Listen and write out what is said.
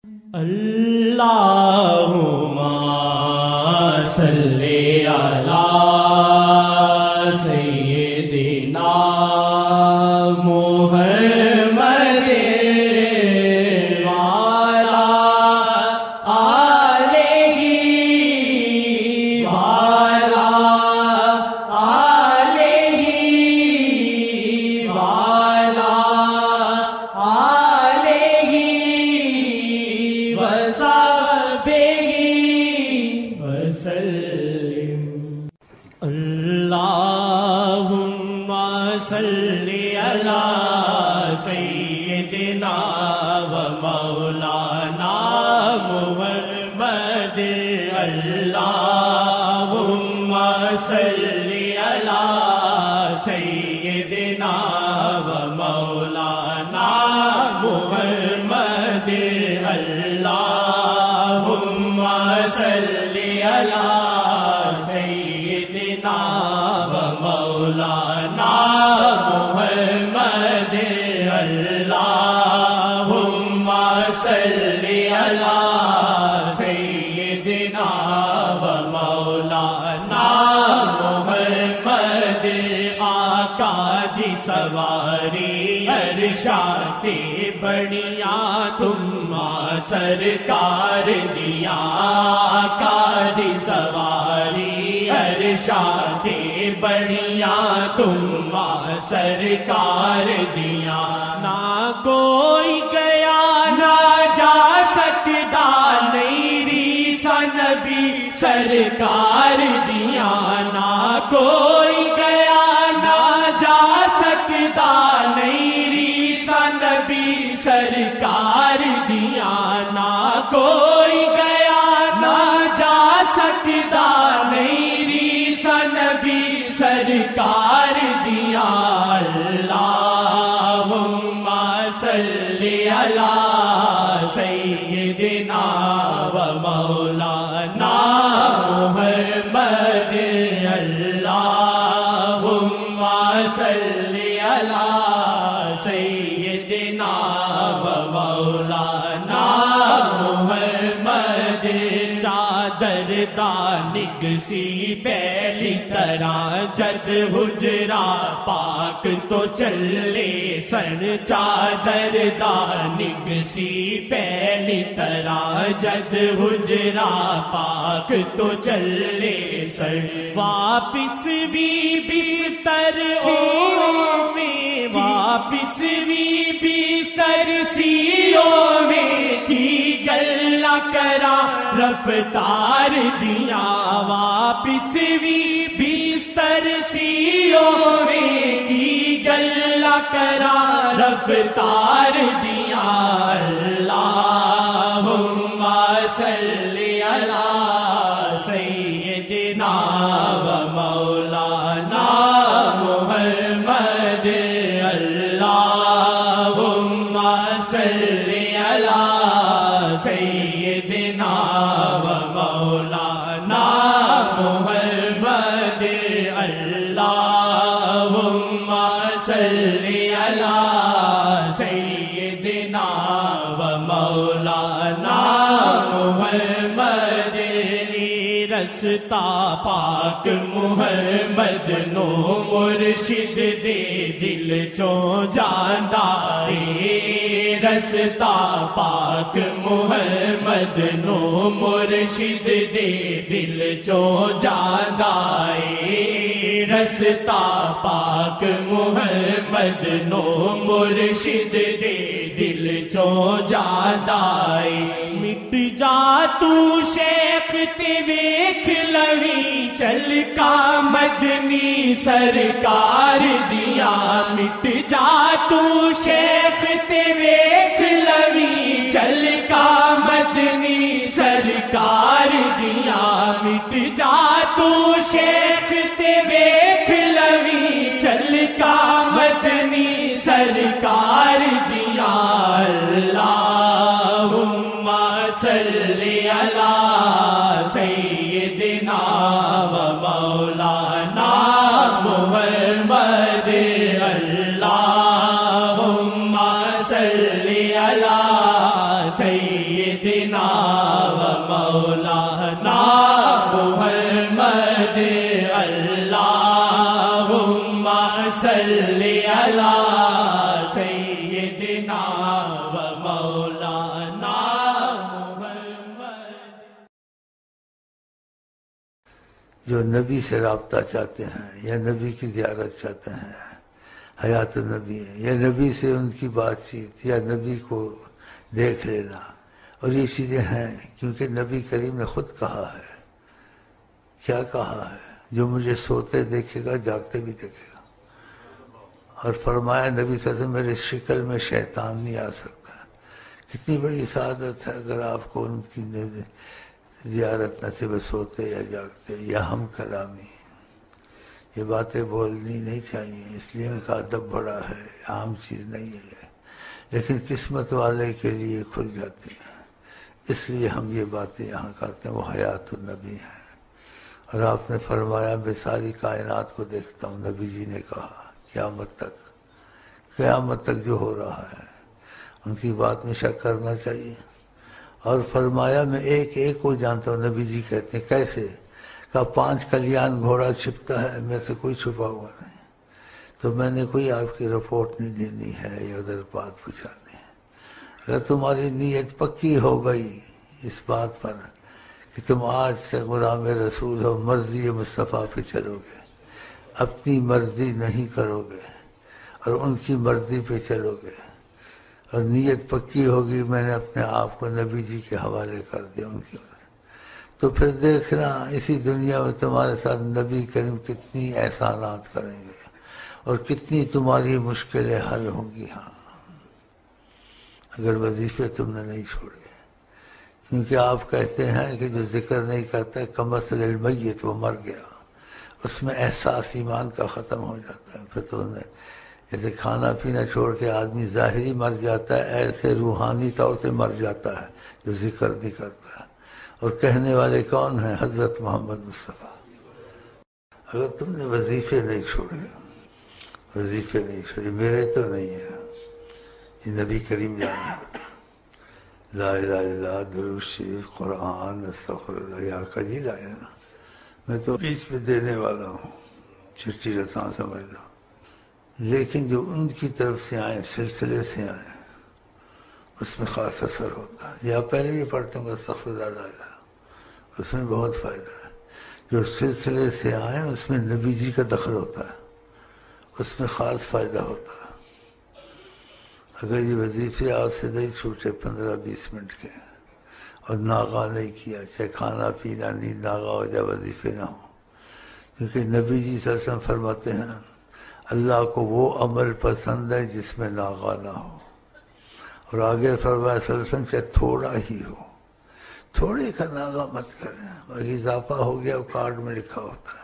اللہم صلی علی سیدنا محمد وعلی آلہ وعلی آلہ وعلی آلہ وصحبہ وسلم۔ اللہم صلی علی سیدنا و مولانا محمد۔ اللہم صلی علی سیدنا و مولانا محمد۔ اللہم صلی علی سیدنا و مولانا محمد۔ اللہم صلی علی سیدنا و مولانا محمد۔ آقا دی سواری ارشاد بڑیاں تم سرکار دیا، آقا دی سواری ارشاد بڑیاں تم سرکار دیا۔ نہ کوئی گیا نہ جا سکتا نہیں ریسا نبی سرکار دیا۔ نہ کوئی گیا نہ جا سکتا نہیں ریسا نبی سرکار دیا۔ نہ کوئی گیا نہ جا سکتا نہیں ریسا نبی سرکار دیا۔ اللہم صلی علی سیدنا و مولانا محمد۔ اللہم صلی علی سیدنا و مولانا محمد۔ چادر دانگ سی پہلی طرح جد حجرا پاک تو چلے سن۔ چادر دانگ سی پہلی طرح جد حجرا پاک تو چلے سن۔ واپس بھی بستر میں واپس بھی بستر سیوں میں تھی گلہ کرا رفتار دیا۔ واپس بھی بستر سیوں میں تھی گلہ کرا رفتار دیا۔ اللہم صلی علی سیدنا و مولانا محمد۔ اللہم صلی علی سیدنا و مولانا محمد۔ اللہم صلی علی سیدنا و مولانا محمد۔ رستہ پاک محمد نو مرشد دے دل چوں جاندا اے۔ رستہ پاک محمد نو مرشد دے دل چوں جاندا اے۔ رستہ پاک محمد نو مرشد دے دل چوں جاندا اے۔ مٹ جا تو شیخ تے ویکھ لوی چل کا مدنی سرکار دیا۔ مٹ جا تو شیخ تے ویکھ لوی چل کا مدنی سرکار دیا۔ مٹ جا تو شیخ تے ویکھ لوی چل کا مدنی سرکار دیا۔ اللہم صلی علی سیدنا و مولانا محمد۔ اللہم صلی علی سیدنا سیدنا و مولانا محمد اللہم صلی علی سیدنا و مولانا محمد۔ جو نبی سے رابطہ چاہتے ہیں یا نبی کی زیارت چاہتے ہیں، حیات النبی ہے، یا نبی سے ان کی بات چیت یا نبی کو دیکھ لینا، اور یہ چیزیں ہیں کیونکہ نبی کریم نے خود کہا ہے۔ کیا کہا ہے؟ جو مجھے سوتے دیکھے گا جاگتے بھی دیکھے گا، اور فرمایا نبی صلی اللہ علیہ وسلم میرے شکل میں شیطان نہیں آ سکتا۔ کتنی بڑی سعادت ہے اگر آپ کو ان کی زیارت نصیب سوتے یا جاگتے یا ہم کلامی۔ یہ باتیں بولنی نہیں چاہیے، اس لیے ان کا ادب بڑا ہے، عام چیز نہیں ہے، لیکن قسمت والے کے لیے کھل جاتی ہیں، اس لیے ہم یہ باتیں یہاں کرتے ہیں۔ وہ حیات النبی ہیں، اور آپ نے فرمایا میں ساری کائنات کو دیکھتا ہوں، نبی جی نے کہا قیامت تک جو ہو رہا ہے ان کی بات میں شک کرنا چاہیے۔ اور فرمایا میں ایک ایک کو جانتا ہوں، نبی جی کہتے ہیں کیسے؟ کہا 5 کلیان گھوڑا چھپتا ہے، میں سے کوئی چھپا ہوا نہیں، تو میں نے کوئی آپ کی رپورٹ نہیں دینی ہے یا ادھر بات پوچھانی ہے۔ اگر تمہاری نیت پکی ہو گئی اس بات پر کہ تم آج سے غلام رسول ہو، مرضی مصطفیٰ پہ چلو گے، اپنی مرضی نہیں کرو گے اور ان کی مرضی پہ چلو گے، اور نیت پکی ہوگی میں نے اپنے آپ کو نبی جی کے حوالے کر دیا ان کی، تو پھر دیکھنا اسی دنیا میں تمہارے ساتھ نبی کریم کتنی احسانات کریں گے اور کتنی تمہاری مشکلیں حل ہوں گی۔ ہاں اگر وظیفے تم نے نہیں چھوڑے، کیونکہ آپ کہتے ہیں کہ جو ذکر نہیں کرتا کمثل المیت، وہ مر گیا، اس میں احساس ایمان کا ختم ہو جاتا ہے۔ پھر تو جیسے کھانا پینا چھوڑ کے آدمی ظاہری مر جاتا ہے، ایسے روحانی طور سے مر جاتا ہے جو ذکر نہیں کرتا ہے۔ اور کہنے والے کون ہیں؟ حضرت محمد مصطفیٰ۔ اگر تم نے وظیفے نہیں چھوڑے، میرے تو نہیں ہے، یہ نبی کریم جانا، لا الہ الا اللہ، درود شریف، قرآن، استغفر اللہ، یا کا جی لایا نا، میں تو بیچ میں دینے والا ہوں، چٹھی رساں سمجھ لو، لیکن جو ان کی طرف سے آئیں، سلسلے سے آئیں، اس میں خاص اثر ہوتا ہے۔ یا پہلے بھی پڑھتے ہوں استغفر اللہ لا الہ، اس میں بہت فائدہ ہے۔ جو سلسلے سے آئیں اس میں نبی جی کا دخل ہوتا ہے، اس میں خاص فائدہ ہوتا ہے۔ اگر یہ وظیفے آپ سے نہیں چھوٹے 15-20 منٹ کے، اور ناغہ نہیں کیا، چاہے کھانا پینا نیند ناغہ ہو جائے، وظیفے نہ ہو، کیونکہ نبی جی صلی اللہ علیہ وسلم فرماتے ہیں اللہ کو وہ عمل پسند ہے جس میں ناغہ نہ ہو، اور آگے فرمایا صلی اللہ علیہ وسلم چاہے تھوڑا ہی ہو، تھوڑے کا ناغہ مت کریں، باقی اضافہ ہو گیا وہ کارڈ میں لکھا ہوتا ہے۔